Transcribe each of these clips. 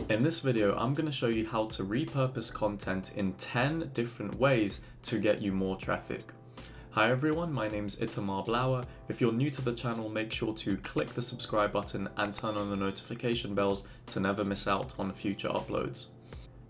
In this video, I'm going to show you how to repurpose content in 10 different ways to get you more traffic. Hi everyone, my name's Itamar Blauer. If you're new to the channel, make sure to click the subscribe button and turn on the notification bells to never miss out on future uploads.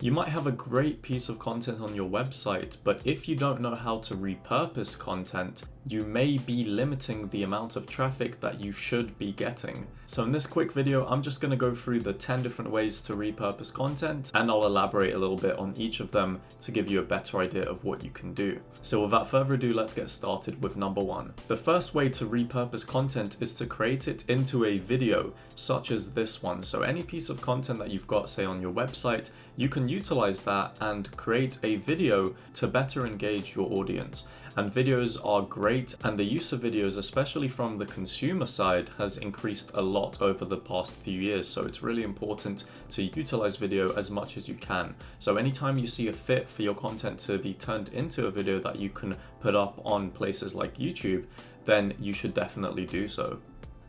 You might have a great piece of content on your website, but if you don't know how to repurpose content, you may be limiting the amount of traffic that you should be getting. So in this quick video, I'm just going to go through the 10 different ways to repurpose content, and I'll elaborate a little bit on each of them to give you a better idea of what you can do. So without further ado, let's get started with number one. The first way to repurpose content is to create it into a video, such as this one. So any piece of content that you've got, say on your website, you can utilize that and create a video to better engage your audience. And videos are great, and the use of videos, especially from the consumer side, has increased a lot over the past few years. So it's really important to utilize video as much as you can. So anytime you see a fit for your content to be turned into a video that you can put up on places like YouTube, then you should definitely do so.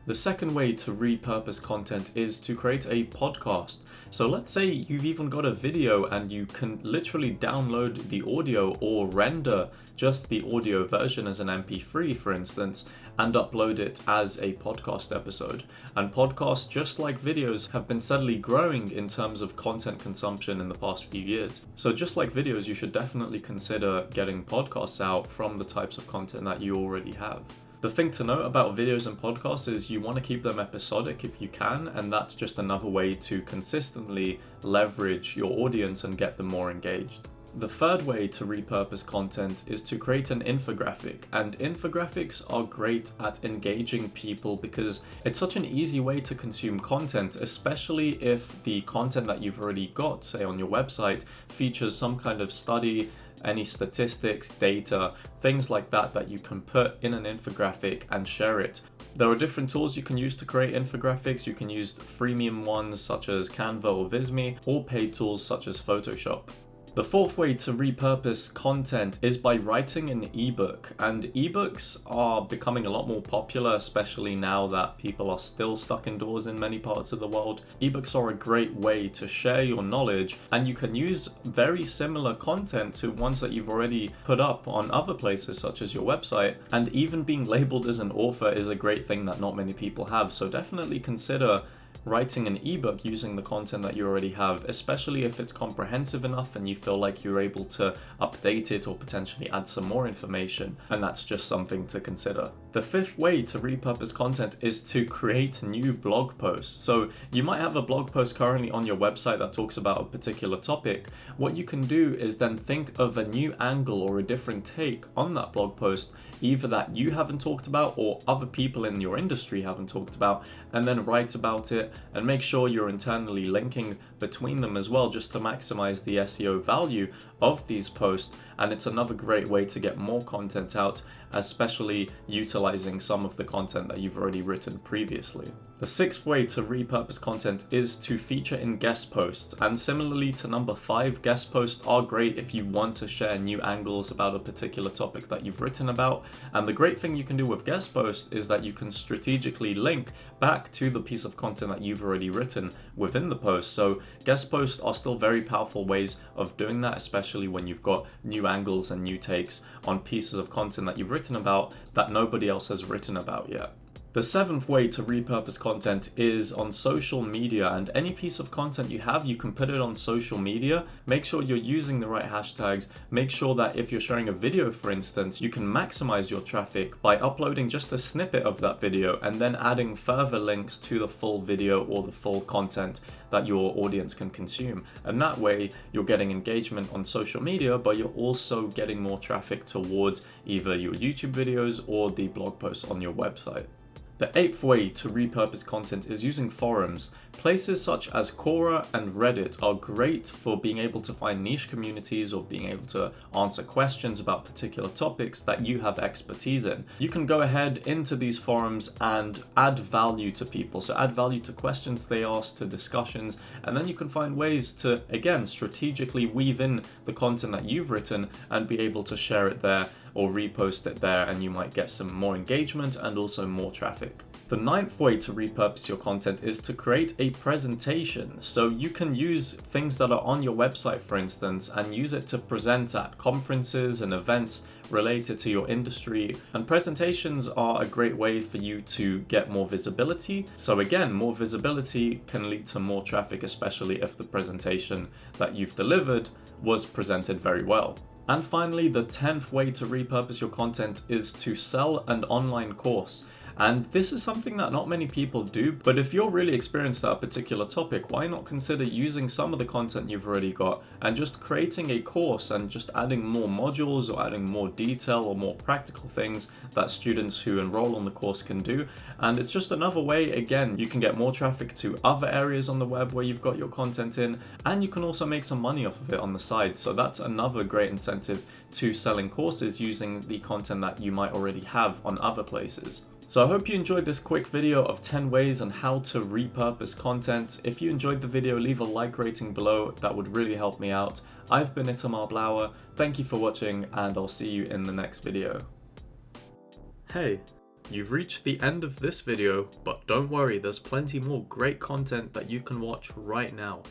The second way to repurpose content is to create a podcast. So let's say you've even got a video and you can literally download the audio or render just the audio version as an MP3, for instance, and upload it as a podcast episode. And podcasts, just like videos, have been steadily growing in terms of content consumption in the past few years. So just like videos, you should definitely consider getting podcasts out from the types of content that you already have. The thing to note about videos and podcasts is you want to keep them episodic if you can, and that's just another way to consistently leverage your audience and get them more engaged. The third way to repurpose content is to create an infographic, and infographics are great at engaging people because it's such an easy way to consume content, especially if the content that you've already got, say on your website, features some kind of study, any statistics, data, things like that that you can put in an infographic and share it. There are different tools you can use to create infographics. You can use freemium ones such as Canva or Visme, or paid tools such as Photoshop. The fourth way to repurpose content is by writing an ebook, and ebooks are becoming a lot more popular, especially now that people are still stuck indoors in many parts of the world. Ebooks are a great way to share your knowledge, and you can use very similar content to ones that you've already put up on other places such as your website, and even being labeled as an author is a great thing that not many people have. So definitely consider writing an ebook using the content that you already have, especially if it's comprehensive enough and you feel like you're able to update it or potentially add some more information, and that's just something to consider. The fifth way to repurpose content is to create new blog posts. So you might have a blog post currently on your website that talks about a particular topic. What you can do is then think of a new angle or a different take on that blog post, either that you haven't talked about or other people in your industry haven't talked about, and then write about it and make sure you're internally linking between them as well, just to maximize the SEO value of these posts. And it's another great way to get more content out, especially utilizing some of the content that you've already written previously. The sixth way to repurpose content is to feature in guest posts, and similarly to number 5, guest posts are great if you want to share new angles about a particular topic that you've written about. And the great thing you can do with guest posts is that you can strategically link back to the piece of content that you've already written within the post. So guest posts are still very powerful ways of doing that, especially when you've got new angles and new takes on pieces of content that you've written about that nobody else has written about yet. The seventh way to repurpose content is on social media, and any piece of content you have, you can put it on social media. Make sure you're using the right hashtags. Make sure that if you're sharing a video, for instance, you can maximize your traffic by uploading just a snippet of that video and then adding further links to the full video or the full content that your audience can consume. And that way you're getting engagement on social media, but you're also getting more traffic towards either your YouTube videos or the blog posts on your website. The eighth way to repurpose content is using forums. Places such as Quora and Reddit are great for being able to find niche communities or being able to answer questions about particular topics that you have expertise in. You can go ahead into these forums and add value to people. So add value to questions they ask, to discussions, and then you can find ways to, again, strategically weave in the content that you've written and be able to share it there or repost it there, and you might get some more engagement and also more traffic. The ninth way to repurpose your content is to create a presentation. So you can use things that are on your website, for instance, and use it to present at conferences and events related to your industry. And presentations are a great way for you to get more visibility. So again, more visibility can lead to more traffic, especially if the presentation that you've delivered was presented very well. And finally, the 10th way to repurpose your content is to sell an online course. And this is something that not many people do, but if you're really experienced at a particular topic, why not consider using some of the content you've already got and just creating a course and just adding more modules or adding more detail or more practical things that students who enroll on the course can do. And it's just another way, again, you can get more traffic to other areas on the web where you've got your content in, and you can also make some money off of it on the side. So that's another great incentive to selling courses using the content that you might already have on other places. So I hope you enjoyed this quick video of 10 ways on how to repurpose content. If you enjoyed the video, leave a like rating below. That would really help me out. I've been Itamar Blauer. Thank you for watching, and I'll see you in the next video. Hey, you've reached the end of this video, but don't worry, there's plenty more great content that you can watch right now.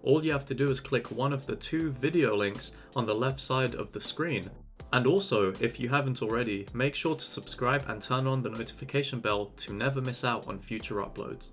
All you have to do is click one of the 2 video links on the left side of the screen. And also, if you haven't already, make sure to subscribe and turn on the notification bell to never miss out on future uploads.